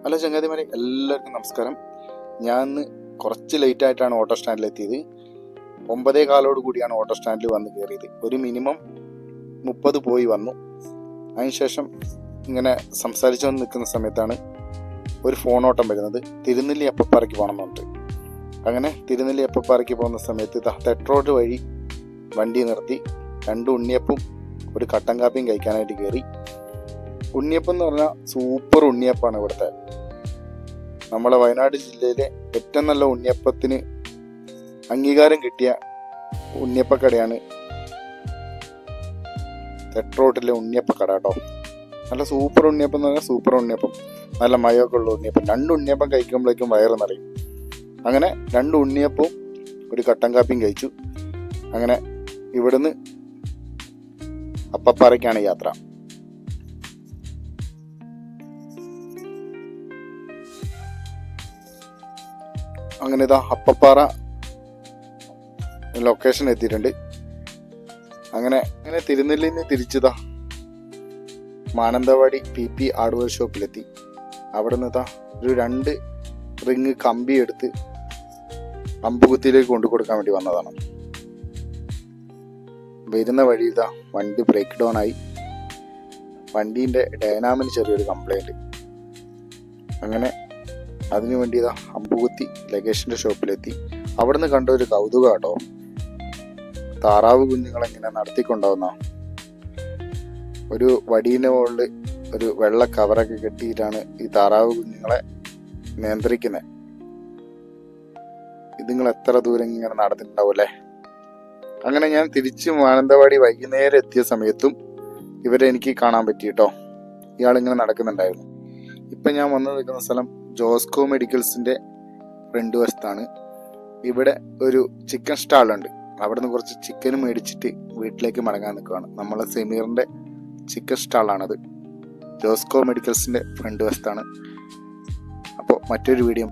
Hello ചങ്ങാതിമാരെ, എല്ലാവർക്കും നമസ്കാരം. ഞാൻ ഇന്ന് കുറച്ച് ലേറ്റായിട്ടാണ് ഓട്ടോ സ്റ്റാൻഡിലെത്തിയത്. 9:15 കൂടിയാണ് ഓട്ടോ സ്റ്റാൻഡിൽ വന്ന് കയറിയത്. ഒരു മിനിമം 30 പോയി വന്നു. അതിനുശേഷം ഇങ്ങനെ സംസാരിച്ചു വന്ന് നിൽക്കുന്ന സമയത്താണ് ഒരു ഫോൺ ഓട്ടം വരുന്നത്. തിരുനെല്ലി അപ്പപ്പാറയ്ക്ക് പോകണമെന്നുണ്ട്. അങ്ങനെ തിരുനെല്ലി അപ്പപ്പാറയ്ക്ക് പോകുന്ന സമയത്ത് തെട്രോഡ് വഴി വണ്ടി നിർത്തി 2 ഉണ്ണിയപ്പും ഒരു കട്ടൻ കാപ്പിയും കഴിക്കാനായിട്ട് കയറി. ഉണ്ണിയപ്പം എന്ന് പറഞ്ഞാൽ സൂപ്പർ ഉണ്ണിയപ്പാണ് ഇവിടുത്തെ. നമ്മളെ വയനാട് ജില്ലയിലെ ഏറ്റവും നല്ല ഉണ്ണിയപ്പത്തിന് അംഗീകാരം കിട്ടിയ ഉണ്ണിയപ്പക്കടയാണ് തെട്രോട്ടിലെ ഉണ്ണിയപ്പക്കട കേട്ടോ. നല്ല സൂപ്പർ ഉണ്ണിയപ്പം എന്ന് പറഞ്ഞാൽ സൂപ്പർ ഉണ്ണിയപ്പം, നല്ല മയമൊക്കെ ഉള്ള ഉണ്ണിയപ്പം. 2 ഉണ്ണിയപ്പം കഴിക്കുമ്പോഴേക്കും വയറ് നിറയും. അങ്ങനെ 2 ഉണ്ണിയപ്പവും ഒരു കട്ടൻ കാപ്പിയും കഴിച്ചു. അങ്ങനെ ഇവിടുന്ന് അപ്പപ്പാറയ്ക്കാണ് യാത്ര. അങ്ങനെ ഇതാ അപ്പപ്പാറ ലൊക്കേഷൻ എത്തിയിട്ടുണ്ട്. അങ്ങനെ തിരുനെല്ലിയിൽ നിന്ന് തിരിച്ചതാ മാനന്തവാടി PP ഹാർഡ്വെയർ ഷോപ്പിലെത്തി. അവിടെ നിന്ന് ഇതാ ഒരു 2 റിങ് കമ്പി എടുത്ത് അമ്പുകുത്തിയിലേക്ക് കൊണ്ടു കൊടുക്കാൻ വേണ്ടി വന്നതാണ്. വരുന്ന വഴി ഇതാ വണ്ടി ബ്രേക്ക് ഡൗൺ ആയി. വണ്ടീൻ്റെ ഡൈനാമിന് ചെറിയൊരു കംപ്ലൈൻറ്റ്. അങ്ങനെ അതിനു വേണ്ടി ഇതാ അമ്പുകുത്തി ലഗേജിൻ്റെ ഷോപ്പിലെത്തി. അവിടെ നിന്ന് കണ്ട ഒരു കൗതുകം കേട്ടോ. താറാവ് കുഞ്ഞുങ്ങളെങ്ങനെ നടത്തിക്കൊണ്ടാവുന്ന ഒരു വടീൻ്റെ മുകളിൽ ഒരു വെള്ള കവറൊക്കെ കെട്ടിയിട്ടാണ് ഈ താറാവ് കുഞ്ഞുങ്ങളെ നിയന്ത്രിക്കുന്നത്. ഇതുങ്ങൾ എത്ര ദൂരം ഇങ്ങനെ നടന്നിട്ടുണ്ടാവൂല്ലേ. അങ്ങനെ ഞാൻ തിരിച്ച് മാനന്തവാടി വൈകുന്നേരം എത്തിയ സമയത്തും ഇവരെ എനിക്ക് കാണാൻ പറ്റി കേട്ടോ. ഇയാളിങ്ങനെ നടക്കുന്നുണ്ടായിരുന്നു. ഇപ്പം ഞാൻ വന്നു നിൽക്കുന്ന സ്ഥലം ജോസ്കോ മെഡിക്കൽസിൻ്റെ ഫ്രണ്ട് വശത്താണ്. ഇവിടെ ഒരു ചിക്കൻ സ്റ്റാളുണ്ട്. അവിടെ നിന്ന് കുറച്ച് ചിക്കൻ മേടിച്ചിട്ട് വീട്ടിലേക്ക് മടങ്ങാൻ നിൽക്കുകയാണ്. നമ്മളെ സെമീറിൻ്റെ ചിക്കൻ സ്റ്റാളാണത്. ജോസ്കോ മെഡിക്കൽസിൻ്റെ ഫ്രണ്ട് വശത്താണ്. അപ്പോൾ മറ്റൊരു വീഡിയോ